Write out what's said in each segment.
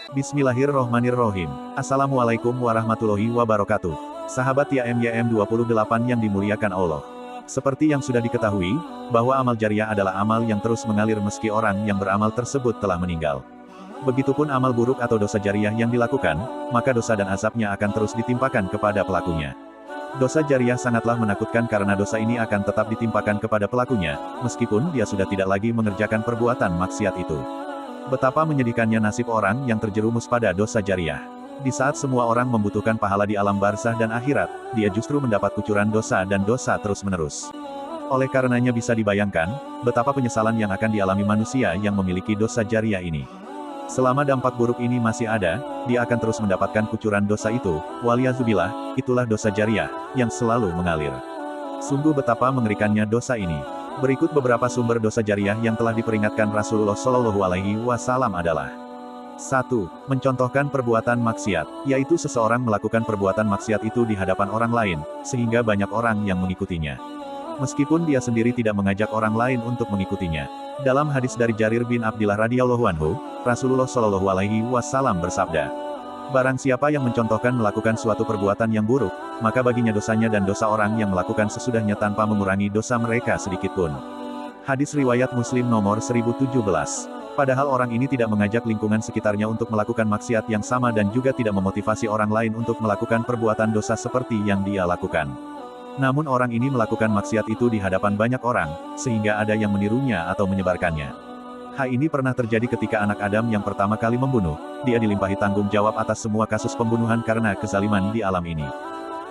Bismillahirrohmanirrohim. Assalamualaikum warahmatullahi wabarakatuh. Sahabat YM 28 yang dimuliakan Allah. Seperti yang sudah diketahui, bahwa amal jariah adalah amal yang terus mengalir meski orang yang beramal tersebut telah meninggal. Begitupun amal buruk atau dosa jariah yang dilakukan, maka dosa dan azabnya akan terus ditimpakan kepada pelakunya. Dosa jariah sangatlah menakutkan karena dosa ini akan tetap ditimpakan kepada pelakunya, meskipun dia sudah tidak lagi mengerjakan perbuatan maksiat itu. Betapa menyedihkannya nasib orang yang terjerumus pada dosa jariah. Di saat semua orang membutuhkan pahala di alam barzah dan akhirat, dia justru mendapat kucuran dosa dan dosa terus-menerus. Oleh karenanya bisa dibayangkan, betapa penyesalan yang akan dialami manusia yang memiliki dosa jariah ini. Selama dampak buruk ini masih ada, dia akan terus mendapatkan kucuran dosa itu, waliyazubillah, itulah dosa jariah, yang selalu mengalir. Sungguh betapa mengerikannya dosa ini. Berikut beberapa sumber dosa jariah yang telah diperingatkan Rasulullah Shallallahu Alaihi Wasallam adalah 1. Mencontohkan perbuatan maksiat, yaitu seseorang melakukan perbuatan maksiat itu di hadapan orang lain, sehingga banyak orang yang mengikutinya. Meskipun dia sendiri tidak mengajak orang lain untuk mengikutinya. Dalam hadis dari Jarir bin Abdillah radhiyallahu anhu, Rasulullah Shallallahu Alaihi Wasallam bersabda, barang siapa yang mencontohkan melakukan suatu perbuatan yang buruk, maka baginya dosanya dan dosa orang yang melakukan sesudahnya tanpa mengurangi dosa mereka sedikitpun. Hadis riwayat Muslim nomor 1017. Padahal orang ini tidak mengajak lingkungan sekitarnya untuk melakukan maksiat yang sama dan juga tidak memotivasi orang lain untuk melakukan perbuatan dosa seperti yang dia lakukan. Namun orang ini melakukan maksiat itu di hadapan banyak orang, sehingga ada yang menirunya atau menyebarkannya. Hal ini pernah terjadi ketika anak Adam yang pertama kali membunuh, dia dilimpahi tanggung jawab atas semua kasus pembunuhan karena kezaliman di alam ini.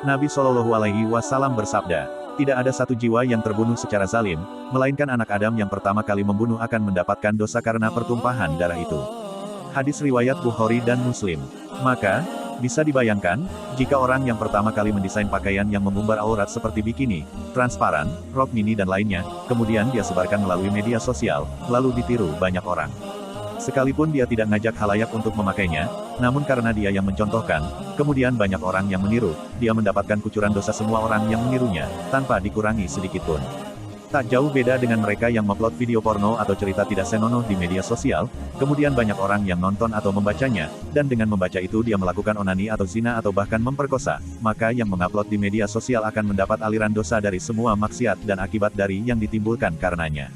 Nabi Shallallahu Alaihi Wasallam bersabda, tidak ada satu jiwa yang terbunuh secara zalim, melainkan anak Adam yang pertama kali membunuh akan mendapatkan dosa karena pertumpahan darah itu. Hadis riwayat Bukhari dan Muslim. Maka, bisa dibayangkan, jika orang yang pertama kali mendesain pakaian yang mengumbar aurat seperti bikini, transparan, rok mini dan lainnya, kemudian dia sebarkan melalui media sosial, lalu ditiru banyak orang. Sekalipun dia tidak ngajak khalayak untuk memakainya, namun karena dia yang mencontohkan, kemudian banyak orang yang meniru, dia mendapatkan kucuran dosa semua orang yang menirunya, tanpa dikurangi sedikitpun. Tak jauh beda dengan mereka yang mengupload video porno atau cerita tidak senonoh di media sosial, kemudian banyak orang yang nonton atau membacanya, dan dengan membaca itu dia melakukan onani atau zina atau bahkan memperkosa, maka yang mengupload di media sosial akan mendapat aliran dosa dari semua maksiat dan akibat dari yang ditimbulkan karenanya.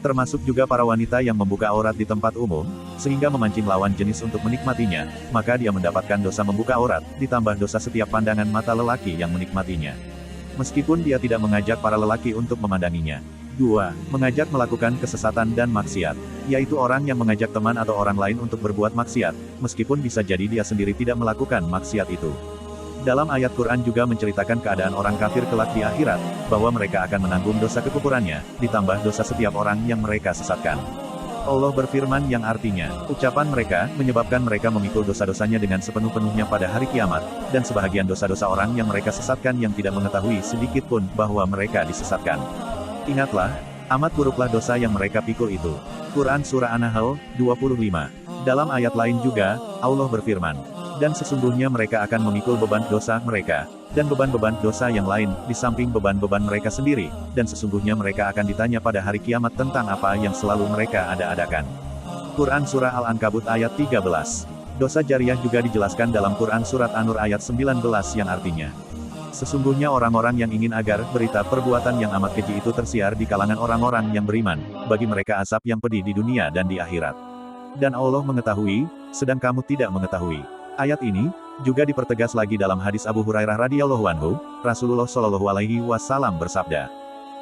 Termasuk juga para wanita yang membuka aurat di tempat umum, sehingga memancing lawan jenis untuk menikmatinya, maka dia mendapatkan dosa membuka aurat, ditambah dosa setiap pandangan mata lelaki yang menikmatinya. Meskipun dia tidak mengajak para lelaki untuk memandanginya. 2. Mengajak melakukan kesesatan dan maksiat, yaitu orang yang mengajak teman atau orang lain untuk berbuat maksiat, meskipun bisa jadi dia sendiri tidak melakukan maksiat itu. Dalam ayat Quran juga menceritakan keadaan orang kafir kelak di akhirat, bahwa mereka akan menanggung dosa kekufurannya, ditambah dosa setiap orang yang mereka sesatkan. Allah berfirman yang artinya, ucapan mereka, menyebabkan mereka memikul dosa-dosanya dengan sepenuh-penuhnya pada hari kiamat, dan sebahagian dosa-dosa orang yang mereka sesatkan yang tidak mengetahui sedikit pun bahwa mereka disesatkan. Ingatlah, amat buruklah dosa yang mereka pikul itu. Quran Surah An-Nahl, 25. Dalam ayat lain juga, Allah berfirman, dan sesungguhnya mereka akan memikul beban dosa mereka, dan beban-beban dosa yang lain, di samping beban-beban mereka sendiri, dan sesungguhnya mereka akan ditanya pada hari kiamat tentang apa yang selalu mereka ada-adakan. Quran Surah Al-Ankabut ayat 13. Dosa jariah juga dijelaskan dalam Quran Surat An-Nur ayat 19 yang artinya, sesungguhnya orang-orang yang ingin agar berita perbuatan yang amat keji itu tersiar di kalangan orang-orang yang beriman, bagi mereka azab yang pedih di dunia dan di akhirat. Dan Allah mengetahui, sedang kamu tidak mengetahui. Ayat ini juga dipertegas lagi dalam hadis Abu Hurairah radhiyallahu anhu, Rasulullah Shallallahu Alaihi Wasallam bersabda,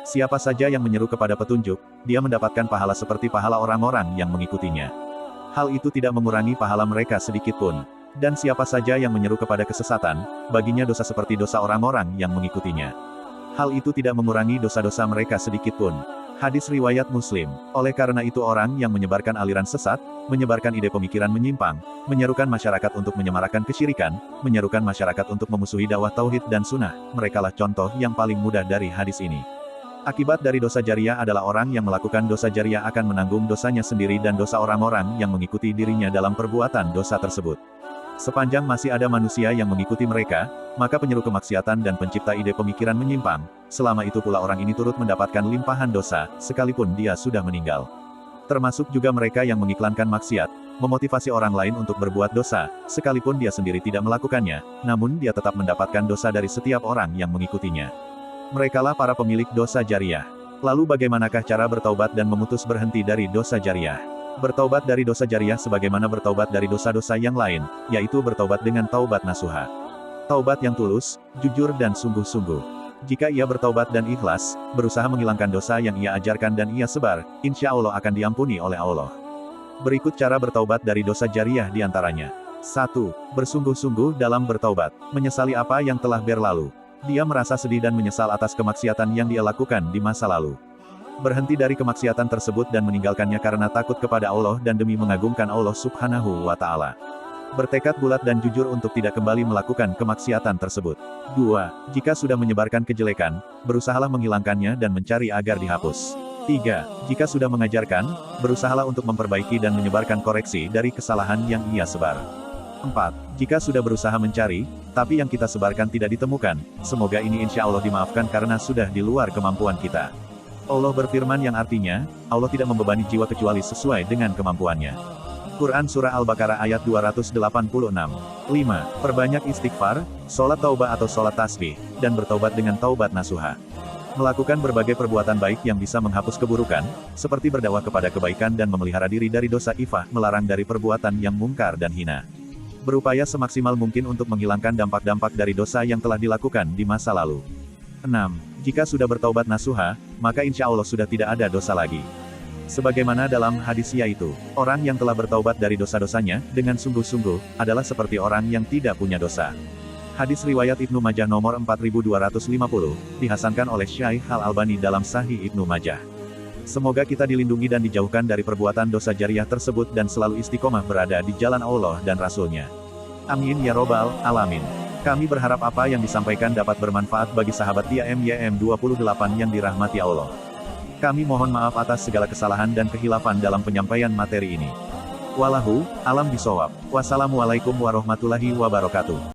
siapa saja yang menyeru kepada petunjuk, dia mendapatkan pahala seperti pahala orang-orang yang mengikutinya. Hal itu tidak mengurangi pahala mereka sedikitpun. Dan siapa saja yang menyeru kepada kesesatan, baginya dosa seperti dosa orang-orang yang mengikutinya. Hal itu tidak mengurangi dosa-dosa mereka sedikitpun. Hadis riwayat Muslim. Oleh karena itu orang yang menyebarkan aliran sesat, menyebarkan ide pemikiran menyimpang, menyerukan masyarakat untuk menyemarakan kesyirikan, menyerukan masyarakat untuk memusuhi dakwah tauhid dan sunnah, merekalah contoh yang paling mudah dari hadis ini. Akibat dari dosa jariah adalah orang yang melakukan dosa jariah akan menanggung dosanya sendiri dan dosa orang-orang yang mengikuti dirinya dalam perbuatan dosa tersebut. Sepanjang masih ada manusia yang mengikuti mereka, maka penyeru kemaksiatan dan pencipta ide pemikiran menyimpang, selama itu pula orang ini turut mendapatkan limpahan dosa, sekalipun dia sudah meninggal. Termasuk juga mereka yang mengiklankan maksiat, memotivasi orang lain untuk berbuat dosa, sekalipun dia sendiri tidak melakukannya, namun dia tetap mendapatkan dosa dari setiap orang yang mengikutinya. Merekalah para pemilik dosa jariah. Lalu bagaimanakah cara bertaubat dan memutus berhenti dari dosa jariah? Bertaubat dari dosa jariah sebagaimana bertaubat dari dosa-dosa yang lain, yaitu bertaubat dengan taubat nasuha. Taubat yang tulus, jujur dan sungguh-sungguh. Jika ia bertaubat dan ikhlas, berusaha menghilangkan dosa yang ia ajarkan dan ia sebar, insya Allah akan diampuni oleh Allah. Berikut cara bertaubat dari dosa jariah di antaranya. 1. Bersungguh-sungguh dalam bertaubat. Menyesali apa yang telah berlalu. Dia merasa sedih dan menyesal atas kemaksiatan yang dia lakukan di masa lalu. Berhenti dari kemaksiatan tersebut dan meninggalkannya karena takut kepada Allah dan demi mengagungkan Allah Subhanahu wa Ta'ala. Bertekad bulat dan jujur untuk tidak kembali melakukan kemaksiatan tersebut. 2. Jika sudah menyebarkan kejelekan, berusahalah menghilangkannya dan mencari agar dihapus. 3. Jika sudah mengajarkan, berusahalah untuk memperbaiki dan menyebarkan koreksi dari kesalahan yang ia sebar. 4. Jika sudah berusaha mencari, tapi yang kita sebarkan tidak ditemukan, semoga ini insya Allah dimaafkan karena sudah di luar kemampuan kita. Allah berfirman yang artinya, Allah tidak membebani jiwa kecuali sesuai dengan kemampuannya. Quran Surah Al-Baqarah ayat 286. 5. Perbanyak istighfar, sholat taubah atau sholat tasbih, dan bertaubat dengan taubat nasuha. Melakukan berbagai perbuatan baik yang bisa menghapus keburukan, seperti berdakwah kepada kebaikan dan memelihara diri dari dosa ifah, melarang dari perbuatan yang mungkar dan hina. Berupaya semaksimal mungkin untuk menghilangkan dampak-dampak dari dosa yang telah dilakukan di masa lalu. 6. Jika sudah bertaubat nasuha, maka insya Allah sudah tidak ada dosa lagi. Sebagaimana dalam hadis yaitu, orang yang telah bertaubat dari dosa-dosanya, dengan sungguh-sungguh, adalah seperti orang yang tidak punya dosa. Hadis riwayat Ibnu Majah nomor 4250, dihasankan oleh Syaikh Al-Albani dalam Sahih Ibnu Majah. Semoga kita dilindungi dan dijauhkan dari perbuatan dosa jariah tersebut dan selalu istiqomah berada di jalan Allah dan Rasul-Nya. Amin ya robbal alamin. Kami berharap apa yang disampaikan dapat bermanfaat bagi sahabat YM28 yang dirahmati Allah. Kami mohon maaf atas segala kesalahan dan kehilafan dalam penyampaian materi ini. Wallahu a'lam bishawab. Wassalamualaikum warahmatullahi wabarakatuh.